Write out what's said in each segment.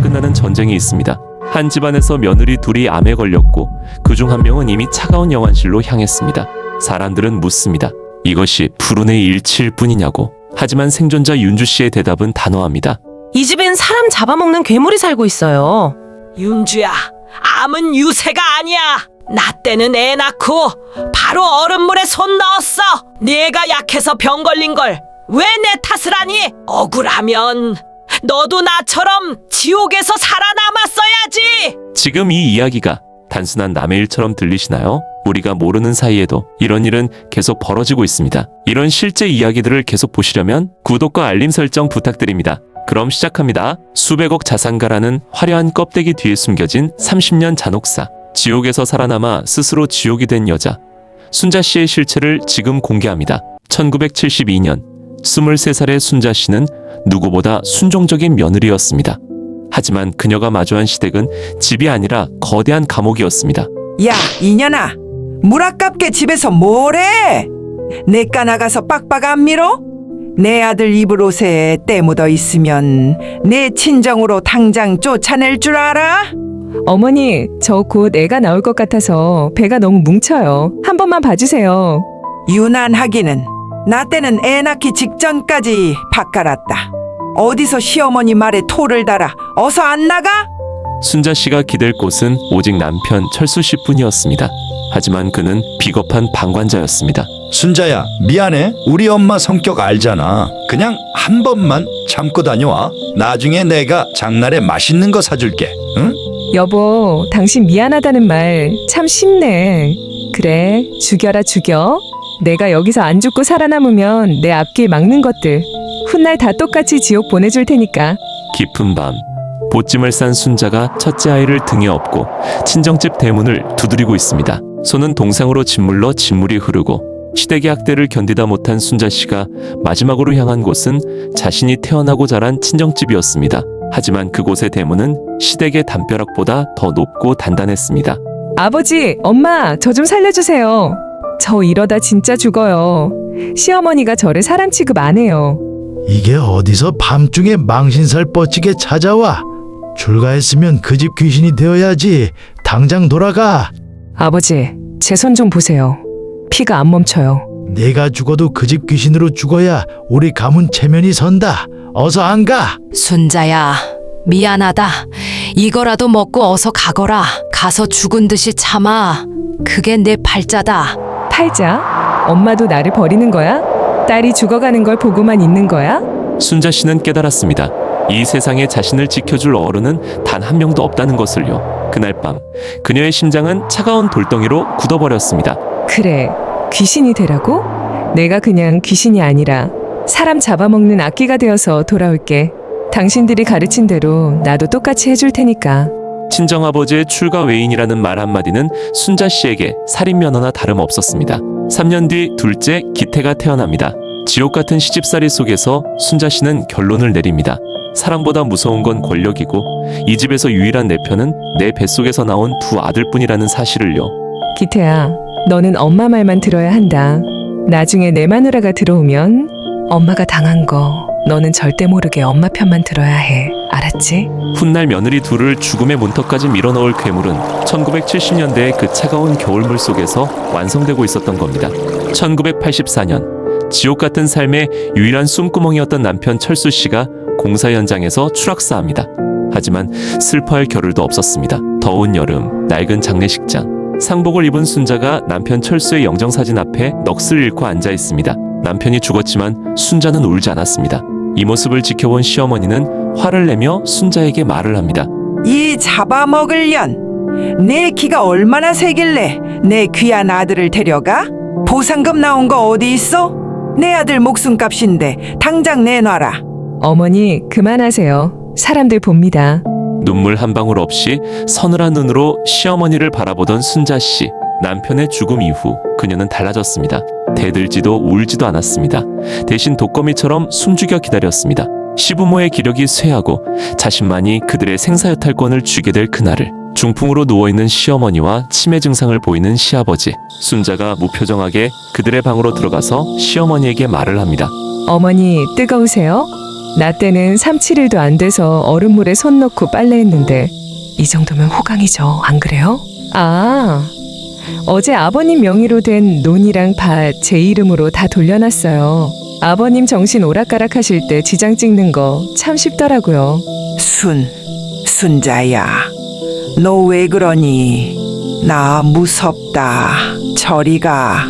끝나는 전쟁이 있습니다. 한 집안에서 며느리 둘이 암에 걸렸고 그중 한 명은 이미 차가운 영안실로 향했습니다. 사람들은 묻습니다. 이것이 불운의 일치일 뿐이냐고. 하지만 생존자 윤주 씨의 대답은 단호합니다. 이 집엔 사람 잡아먹는 괴물이 살고 있어요. 윤주야, 암은 유세가 아니야. 나 때는 애 낳고 바로 얼음물에 손 넣었어. 내가 약해서 병 걸린 걸 왜 내 탓을 하니? 억울하면 너도 나처럼 지옥에서 살아남았어야지. 지금 이 이야기가 단순한 남의 일처럼 들리시나요? 우리가 모르는 사이에도 이런 일은 계속 벌어지고 있습니다. 이런 실제 이야기들을 계속 보시려면 구독과 알림 설정 부탁드립니다. 그럼 시작합니다. 수백억 자산가라는 화려한 껍데기 뒤에 숨겨진 30년 잔혹사. 지옥에서 살아남아 스스로 지옥이 된 여자. 순자 씨의 실체를 지금 공개합니다. 1972년 23살의 순자 씨는 누구보다 순종적인 며느리였습니다. 하지만 그녀가 마주한 시댁은 집이 아니라 거대한 감옥이었습니다. 야, 이년아, 물 아깝게 집에서 뭐래? 내가 나가서 빡빡 안 밀어? 내 아들 입을 옷에 때 묻어 있으면 내 친정으로 당장 쫓아낼 줄 알아? 어머니, 저 곧 애가 나올 것 같아서 배가 너무 뭉쳐요. 한 번만 봐주세요. 유난하기는 나 때는 애 낳기 직전까지 밭갈았다. 어디서 시어머니 말에 토를 달아. 어서 안 나가? 순자 씨가 기댈 곳은 오직 남편 철수 씨뿐이었습니다. 하지만 그는 비겁한 방관자였습니다. 순자야, 미안해. 우리 엄마 성격 알잖아. 그냥 한 번만 참고 다녀와. 나중에 내가 장날에 맛있는 거 사줄게. 응? 여보, 당신 미안하다는 말 참 쉽네. 그래, 죽여라 죽여. 내가 여기서 안 죽고 살아남으면 내 앞길 막는 것들 훗날 다 똑같이 지옥 보내줄 테니까. 깊은 밤, 보찜을 싼 순자가 첫째 아이를 등에 업고 친정집 대문을 두드리고 있습니다. 손은 동상으로 짓물러 진물이 흐르고 시댁의 학대를 견디다 못한 순자 씨가 마지막으로 향한 곳은 자신이 태어나고 자란 친정집이었습니다. 하지만 그곳의 대문은 시댁의 담벼락보다 더 높고 단단했습니다. 아버지, 엄마, 저 좀 살려주세요. 저 이러다 진짜 죽어요. 시어머니가 저를 사람 취급 안 해요. 이게 어디서 밤중에 망신살 뻗치게 찾아와? 출가했으면 그 집 귀신이 되어야지. 당장 돌아가. 아버지, 제 손 좀 보세요. 피가 안 멈춰요. 내가 죽어도 그 집 귀신으로 죽어야 우리 가문 체면이 선다. 어서 안 가. 순자야, 미안하다. 이거라도 먹고 어서 가거라. 가서 죽은 듯이 참아. 그게 내 팔자다. 팔자? 엄마도 나를 버리는 거야? 딸이 죽어가는 걸 보고만 있는 거야? 순자 씨는 깨달았습니다. 이 세상에 자신을 지켜줄 어른은 단 한 명도 없다는 것을요. 그날 밤, 그녀의 심장은 차가운 돌덩이로 굳어버렸습니다. 그래, 귀신이 되라고? 내가 그냥 귀신이 아니라 사람 잡아먹는 악기가 되어서 돌아올게. 당신들이 가르친 대로 나도 똑같이 해줄 테니까. 친정아버지의 출가 외인이라는 말 한마디는 순자 씨에게 살인 면허나 다름없었습니다. 3년 뒤 둘째 기태가 태어납니다. 지옥 같은 시집살이 속에서 순자 씨는 결론을 내립니다. 사랑보다 무서운 건 권력이고 이 집에서 유일한 내 편은 내 뱃속에서 나온 두 아들뿐이라는 사실을요. 기태야, 너는 엄마 말만 들어야 한다. 나중에 내 마누라가 들어오면 엄마가 당한 거 너는 절대 모르게 엄마 편만 들어야 해. 알았지? 훗날 며느리 둘을 죽음의 문턱까지 밀어넣을 괴물은 1970년대의 그 차가운 겨울물 속에서 완성되고 있었던 겁니다. 1984년 지옥 같은 삶의 유일한 숨구멍이었던 남편 철수 씨가 공사 현장에서 추락사합니다. 하지만 슬퍼할 겨를도 없었습니다. 더운 여름, 낡은 장례식장. 상복을 입은 순자가 남편 철수의 영정사진 앞에 넋을 잃고 앉아 있습니다. 남편이 죽었지만 순자는 울지 않았습니다. 이 모습을 지켜본 시어머니는 화를 내며 순자에게 말을 합니다. 이 잡아먹을 년, 내 키가 얼마나 세길래 내 귀한 아들을 데려가? 보상금 나온 거 어디 있어? 내 아들 목숨값인데 당장 내놔라. 어머니, 그만하세요. 사람들 봅니다. 눈물 한 방울 없이 서늘한 눈으로 시어머니를 바라보던 순자 씨. 남편의 죽음 이후 그녀는 달라졌습니다. 대들지도 울지도 않았습니다. 대신 독거미처럼 숨죽여 기다렸습니다. 시부모의 기력이 쇠하고 자신만이 그들의 생사여탈권을 쥐게 될 그날을. 중풍으로 누워있는 시어머니와 치매 증상을 보이는 시아버지. 순자가 무표정하게 그들의 방으로 들어가서 시어머니에게 말을 합니다. 어머니, 뜨거우세요? 나 때는 3, 7일도 안 돼서 얼음물에 손 넣고 빨래했는데 이 정도면 호강이죠. 안 그래요? 아, 어제 아버님 명의로 된 논이랑 밭 제 이름으로 다 돌려놨어요. 아버님 정신 오락가락 하실 때 지장 찍는 거 참 쉽더라고요. 순자야. 너 왜 그러니? 나 무섭다. 저리 가.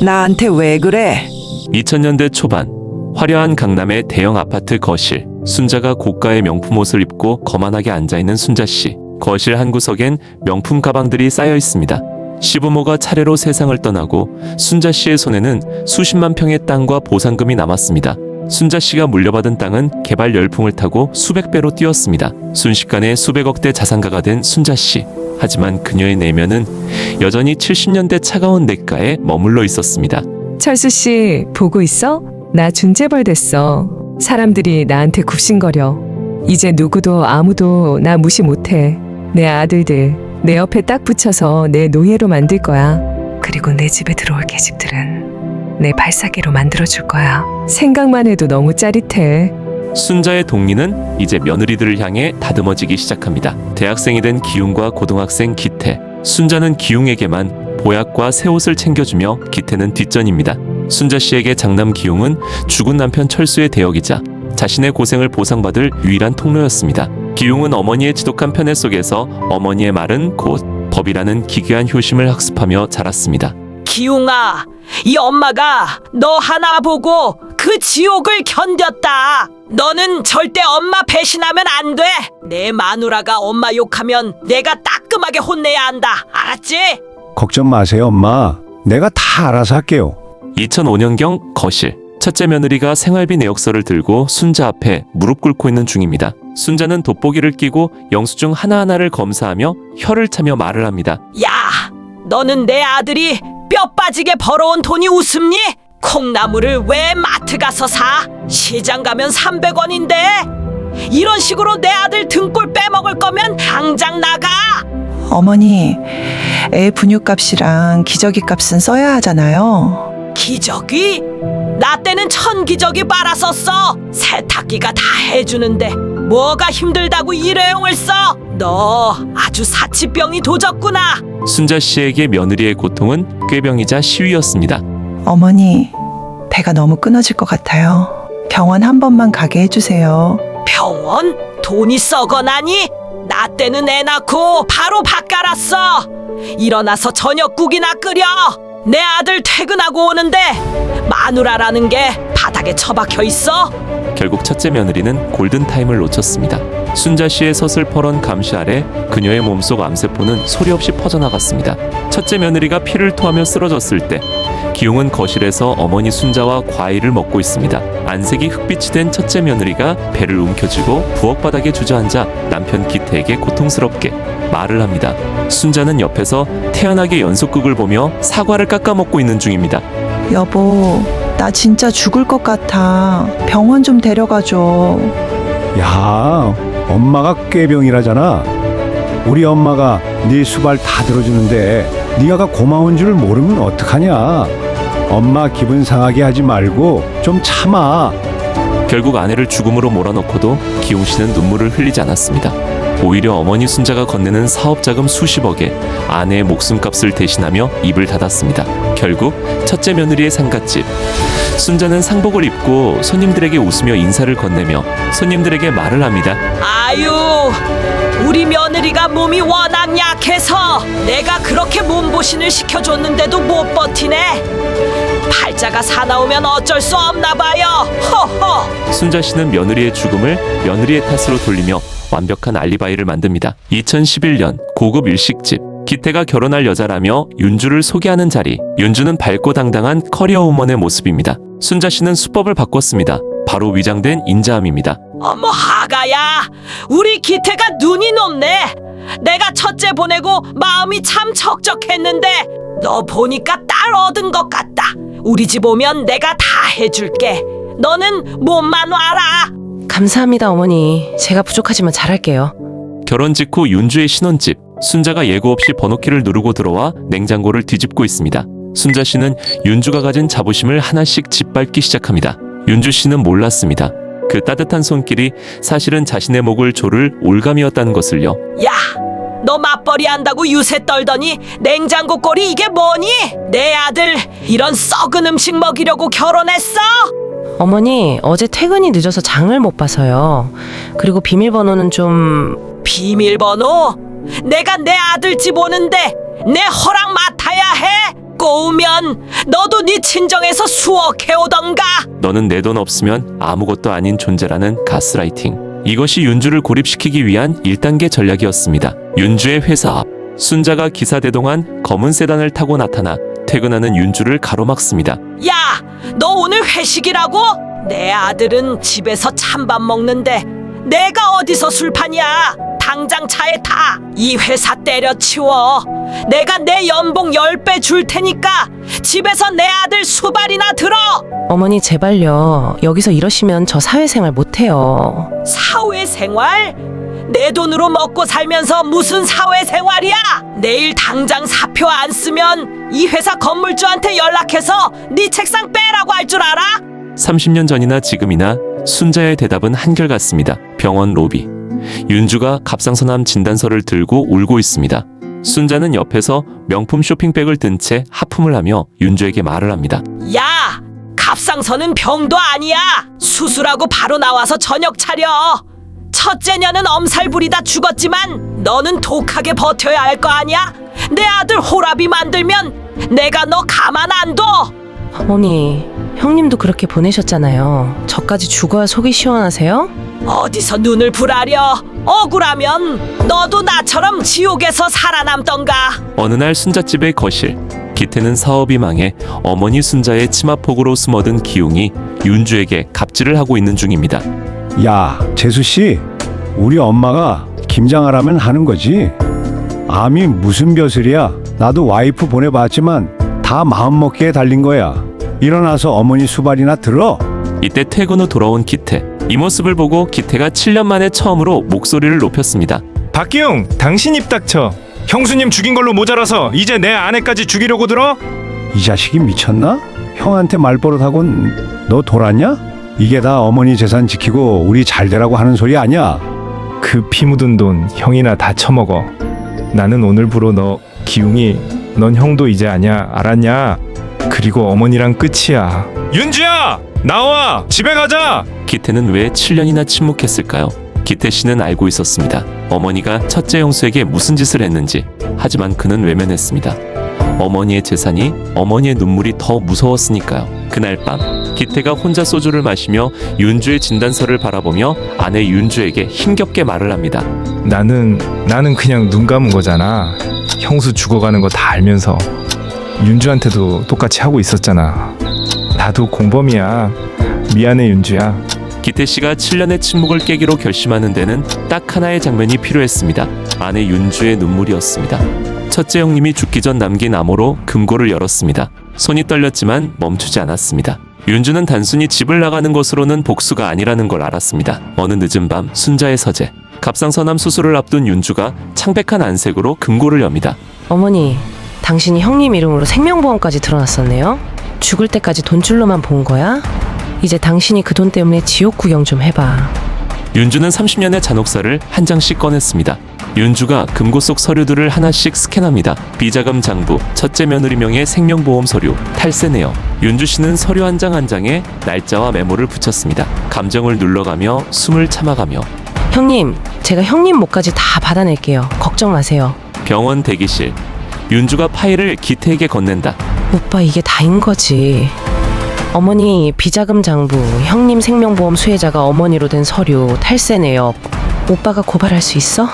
나한테 왜 그래? 2000년대 초반 화려한 강남의 대형 아파트 거실. 순자가 고가의 명품 옷을 입고 거만하게 앉아있는 순자씨. 거실 한 구석엔 명품 가방들이 쌓여 있습니다. 시부모가 차례로 세상을 떠나고 순자씨의 손에는 수십만 평의 땅과 보상금이 남았습니다. 순자씨가 물려받은 땅은 개발 열풍을 타고 수백 배로 뛰었습니다. 순식간에 수백억대 자산가가 된 순자씨. 하지만 그녀의 내면은 여전히 70년대 차가운 냇가에 머물러 있었습니다. 철수 씨, 보고 있어? 나 준재벌 됐어. 사람들이 나한테 굽신거려. 이제 누구도 아무도 나 무시 못해. 내 아들들 내 옆에 딱 붙여서 내 노예로 만들 거야. 그리고 내 집에 들어올 계집들은 내 발사계로 만들어줄 거야. 생각만 해도 너무 짜릿해. 순자의 동리는 이제 며느리들을 향해 다듬어지기 시작합니다. 대학생이 된 기웅과 고등학생 기태. 순자는 기웅에게만 보약과 새 옷을 챙겨주며 기태는 뒷전입니다. 순자 씨에게 장남 기웅은 죽은 남편 철수의 대역이자 자신의 고생을 보상받을 유일한 통로였습니다. 기웅은 어머니의 지독한 편애 속에서 어머니의 말은 곧 법이라는 기괴한 효심을 학습하며 자랐습니다. 기웅아, 이 엄마가 너 하나 보고 그 지옥을 견뎠다. 너는 절대 엄마 배신하면 안 돼. 내 마누라가 엄마 욕하면 내가 따끔하게 혼내야 한다. 알았지? 걱정 마세요, 엄마. 내가 다 알아서 할게요. 2005년경 거실. 첫째 며느리가 생활비 내역서를 들고 순자 앞에 무릎 꿇고 있는 중입니다. 순자는 돋보기를 끼고 영수증 하나하나를 검사하며 혀를 차며 말을 합니다. 야, 너는 내 아들이 뼈 빠지게 벌어온 돈이 웃음니? 콩나물을 왜 마트 가서 사? 시장 가면 300원인데? 이런 식으로 내 아들 등골 빼먹을 거면 당장 나가! 어머니, 애 분유값이랑 기저귀 값은 써야 하잖아요. 기저귀? 나 때는 1000기저귀 빨았었어. 세탁기가 다 해주는데 뭐가 힘들다고 일회용을 써? 너 아주 사치병이 도졌구나. 순자 씨에게 며느리의 고통은 꾀병이자 시위였습니다. 어머니, 배가 너무 끊어질 것 같아요. 병원 한 번만 가게 해주세요. 병원? 돈이 썩어나니? 나 때는 애 낳고 바로 밥 갈았어. 일어나서 저녁국이나 끓여. 내 아들 퇴근하고 오는데 마누라라는 게 바닥에 처박혀 있어? 결국 첫째 며느리는 골든타임을 놓쳤습니다. 순자 씨의 서슬퍼런 감시 아래 그녀의 몸속 암세포는 소리 없이 퍼져나갔습니다. 첫째 며느리가 피를 토하며 쓰러졌을 때 기웅은 거실에서 어머니 순자와 과일을 먹고 있습니다. 안색이 흑빛이 된 첫째 며느리가 배를 움켜쥐고 부엌바닥에 주저앉아 남편 기태에게 고통스럽게 말을 합니다. 순자는 옆에서 태연하게 연속극을 보며 사과를 깎아 먹고 있는 중입니다. 여보, 나 진짜 죽을 것 같아. 병원 좀 데려가줘. 야, 엄마가 꾀병이라잖아. 우리 엄마가 네 수발 다 들어주는데 네가 고마운 줄 모르면 어떡하냐. 엄마 기분 상하게 하지 말고 좀 참아. 결국 아내를 죽음으로 몰아넣고도 기웅 씨는 눈물을 흘리지 않았습니다. 오히려 어머니 순자가 건네는 사업자금 수십억에 아내의 목숨값을 대신하며 입을 닫았습니다. 결국 첫째 며느리의 상갓집. 순자는 상복을 입고 손님들에게 웃으며 인사를 건네며 손님들에게 말을 합니다. 아유, 우리 며느리가 몸이 워낙 약해서 내가 그렇게 몸보신을 시켜줬는데도 못 버티네. 팔자가 사나우면 어쩔 수 없나 봐요. 허허. 순자 씨는 며느리의 죽음을 며느리의 탓으로 돌리며 완벽한 알리바이를 만듭니다. 2011년 고급 일식집. 기태가 결혼할 여자라며 윤주를 소개하는 자리. 윤주는 밝고 당당한 커리어 우먼의 모습입니다. 순자 씨는 수법을 바꿨습니다. 바로 위장된 인자함입니다. 어머 하가야, 우리 기태가 눈이 높네. 내가 첫째 보내고 마음이 참 적적했는데 너 보니까 딸 얻은 것 같다. 우리 집 오면 내가 다 해줄게. 너는 몸만 와라. 감사합니다, 어머니. 제가 부족하지만 잘할게요. 결혼 직후 윤주의 신혼집. 순자가 예고 없이 번호키를 누르고 들어와 냉장고를 뒤집고 있습니다. 순자 씨는 윤주가 가진 자부심을 하나씩 짓밟기 시작합니다. 윤주 씨는 몰랐습니다. 그 따뜻한 손길이 사실은 자신의 목을 조를 올감이었다는 것을요. 야, 너 맞벌이 한다고 유세 떨더니 냉장고 꼴이 이게 뭐니? 내 아들 이런 썩은 음식 먹이려고 결혼했어? 어머니, 어제 퇴근이 늦어서 장을 못 봐서요. 그리고 비밀번호는 좀... 비밀번호? 내가 내 아들 집 오는데 내 허락 맡아야 해? 꼬우면 너도 네 친정에서 수억해오던가. 너는 내 돈 없으면 아무것도 아닌 존재라는 가스라이팅. 이것이 윤주를 고립시키기 위한 1단계 전략이었습니다. 윤주의 회사 앞, 순자가 기사대동한 검은 세단을 타고 나타나 퇴근하는 윤주를 가로막습니다. 야, 너 오늘 회식이라고? 내 아들은 집에서 찬밥 먹는데 내가 어디서 술판이야? 당장 차에 타. 이 회사 때려치워. 내가 내 연봉 10배 줄 테니까 집에서 내 아들 수발이나 들어. 어머니, 제발요. 여기서 이러시면 저 사회생활 못해요. 사회생활? 내 돈으로 먹고 살면서 무슨 사회생활이야? 내일 당장 사표 안 쓰면 이 회사 건물주한테 연락해서 네 책상 빼라고 할 줄 알아? 30년 전이나 지금이나 순자의 대답은 한결같습니다. 병원 로비. 윤주가 갑상선암 진단서를 들고 울고 있습니다. 순자는 옆에서 명품 쇼핑백을 든 채 하품을 하며 윤주에게 말을 합니다. 야, 갑상선은 병도 아니야. 수술하고 바로 나와서 저녁 차려. 첫째 년은 엄살 부리다 죽었지만 너는 독하게 버텨야 할 거 아니야? 내 아들 호라비 만들면 내가 너 가만 안 둬. 어머니, 형님도 그렇게 보내셨잖아요. 저까지 죽어야 속이 시원하세요? 어디서 눈을 부라려. 억울하면 너도 나처럼 지옥에서 살아남던가. 어느 날 순자집의 거실. 기태는 사업이 망해 어머니 순자의 치마폭으로 숨어든 기웅이 윤주에게 갑질을 하고 있는 중입니다. 야, 재수 씨, 우리 엄마가 김장하라면 하는 거지. 암이 무슨 벼슬이야. 나도 와이프 보내봤지만 다 마음먹기에 달린 거야. 일어나서 어머니 수발이나 들어. 이때 퇴근 후 돌아온 기태. 이 모습을 보고 기태가 7년 만에 처음으로 목소리를 높였습니다. 박기웅, 당신 입 닥쳐. 형수님 죽인 걸로 모자라서 이제 내 아내까지 죽이려고 들어? 이 자식이 미쳤나? 형한테 말버릇하곤 너 돌았냐? 이게 다 어머니 재산 지키고 우리 잘 되라고 하는 소리 아니야? 그 피 묻은 돈 형이나 다 처먹어. 나는 오늘부로 너 기웅이, 넌 형도 이제 아냐, 알았냐? 그리고 어머니랑 끝이야. 윤주야, 나와, 집에 가자. 기태는 왜 7년이나 침묵했을까요? 기태 씨는 알고 있었습니다. 어머니가 첫째 형수에게 무슨 짓을 했는지. 하지만 그는 외면했습니다. 어머니의 재산이, 어머니의 눈물이 더 무서웠으니까요. 그날 밤 기태가 혼자 소주를 마시며 윤주의 진단서를 바라보며 아내 윤주에게 힘겹게 말을 합니다. 나는 그냥 눈 감은 거잖아. 형수 죽어가는 거 다 알면서 윤주한테도 똑같이 하고 있었잖아. 나도 공범이야. 미안해 윤주야. 기태 씨가 7년의 침묵을 깨기로 결심하는 데는 딱 하나의 장면이 필요했습니다. 아내 윤주의 눈물이었습니다. 첫째 형님이 죽기 전 남긴 암호로 금고를 열었습니다. 손이 떨렸지만 멈추지 않았습니다. 윤주는 단순히 집을 나가는 것으로는 복수가 아니라는 걸 알았습니다. 어느 늦은 밤 순자의 서재. 갑상선암 수술을 앞둔 윤주가 창백한 안색으로 금고를 엽니다. 어머니, 당신이 형님 이름으로 생명보험까지 들어놨었네요. 죽을 때까지 돈줄로만 본 거야? 이제 당신이 그 돈 때문에 지옥 구경 좀 해봐. 윤주는 30년의 잔혹사를 한 장씩 꺼냈습니다. 윤주가 금고 속 서류들을 하나씩 스캔합니다. 비자금 장부, 첫째 며느리명의 생명보험 서류, 탈세 내역. 윤주 씨는 서류 한 장 한 장에 날짜와 메모를 붙였습니다. 감정을 눌러가며 숨을 참아가며. 형님, 제가 형님 몫까지 다 받아낼게요. 걱정 마세요. 병원 대기실. 윤주가 파일을 기태에게 건넨다. 오빠, 이게 다인 거지. 어머니 비자금 장부, 형님 생명보험 수혜자가 어머니로 된 서류, 탈세 내역. 오빠가 고발할 수 있어?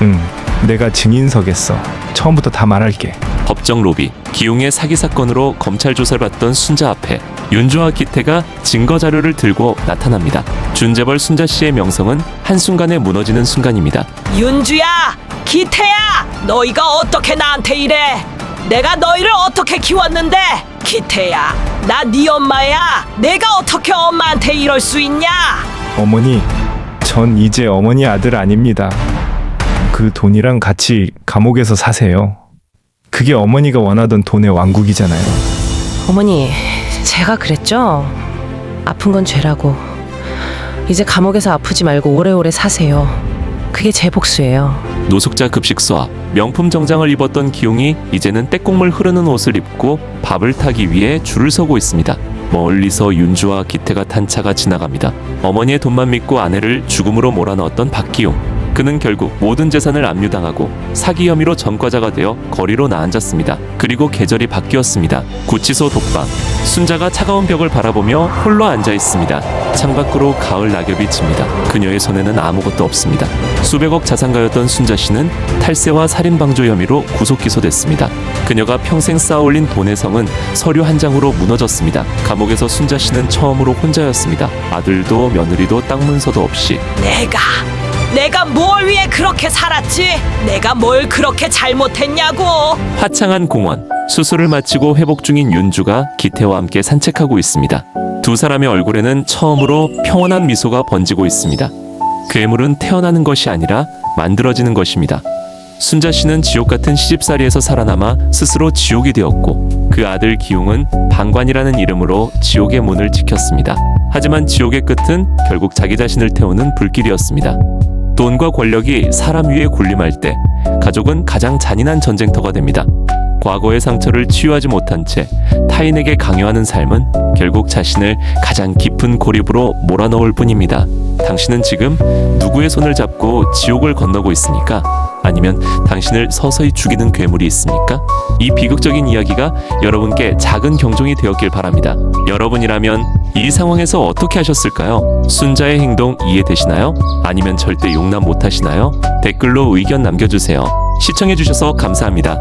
응, 내가 증인 서겠어. 처음부터 다 말할게. 법정 로비. 기웅의 사기 사건으로 검찰 조사를 받던 순자 앞에 윤주와 기태가 증거 자료를 들고 나타납니다. 준재벌 순자 씨의 명성은 한순간에 무너지는 순간입니다. 윤주야, 기태야, 너희가 어떻게 나한테 이래? 내가 너희를 어떻게 키웠는데? 기태야, 나 네 엄마야. 내가 어떻게 엄마한테 이럴 수 있냐? 어머니, 전 이제 어머니 아들 아닙니다. 그 돈이랑 같이 감옥에서 사세요. 그게 어머니가 원하던 돈의 왕국이잖아요. 어머니, 제가 그랬죠? 아픈 건 죄라고. 이제 감옥에서 아프지 말고 오래오래 사세요. 그게 제 복수예요. 노숙자 급식소 앞 명품 정장을 입었던 기용이 이제는 때국물 흐르는 옷을 입고 밥을 타기 위해 줄을 서고 있습니다. 멀리서 윤주와 기태가 탄 차가 지나갑니다. 어머니의 돈만 믿고 아내를 죽음으로 몰아넣었던 박기용. 그는 결국 모든 재산을 압류당하고 사기 혐의로 전과자가 되어 거리로 나앉았습니다. 그리고 계절이 바뀌었습니다. 구치소 독방. 순자가 차가운 벽을 바라보며 홀로 앉아 있습니다. 창밖으로 가을 낙엽이 집니다. 그녀의 손에는 아무것도 없습니다. 수백억 자산가였던 순자 씨는 탈세와 살인 방조 혐의로 구속 기소됐습니다. 그녀가 평생 쌓아올린 돈의 성은 서류 한 장으로 무너졌습니다. 감옥에서 순자 씨는 처음으로 혼자였습니다. 아들도 며느리도 땅 문서도 없이. 내가 뭘 위해 그렇게 살았지? 내가 뭘 그렇게 잘못했냐고? 화창한 공원. 수술을 마치고 회복 중인 윤주가 기태와 함께 산책하고 있습니다. 두 사람의 얼굴에는 처음으로 평온한 미소가 번지고 있습니다. 괴물은 태어나는 것이 아니라 만들어지는 것입니다. 순자 씨는 지옥 같은 시집살이에서 살아남아 스스로 지옥이 되었고 그 아들 기용은 방관이라는 이름으로 지옥의 문을 지켰습니다. 하지만 지옥의 끝은 결국 자기 자신을 태우는 불길이었습니다. 돈과 권력이 사람 위에 군림할 때 가족은 가장 잔인한 전쟁터가 됩니다. 과거의 상처를 치유하지 못한 채 타인에게 강요하는 삶은 결국 자신을 가장 깊은 고립으로 몰아넣을 뿐입니다. 당신은 지금 누구의 손을 잡고 지옥을 건너고 있습니까? 아니면 당신을 서서히 죽이는 괴물이 있습니까? 이 비극적인 이야기가 여러분께 작은 경종이 되었길 바랍니다. 여러분이라면 이 상황에서 어떻게 하셨을까요? 순자의 행동 이해되시나요? 아니면 절대 용납 못하시나요? 댓글로 의견 남겨주세요. 시청해주셔서 감사합니다.